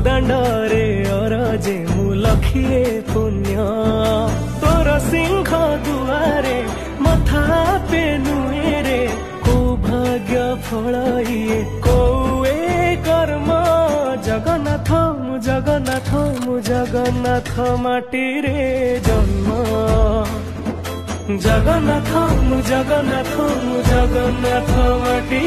दाण्डरे अरजे मु लखिए पुण्य तोर सिंह दुआरे मथा पे नुएरे को भाग्य फल इए कौए कर्म जगन्नाथ मु जगन्नाथ मु जगन्नाथ माटी रे जन्म जगन्नाथ मु जगन्नाथ मु जगन्नाथ माटी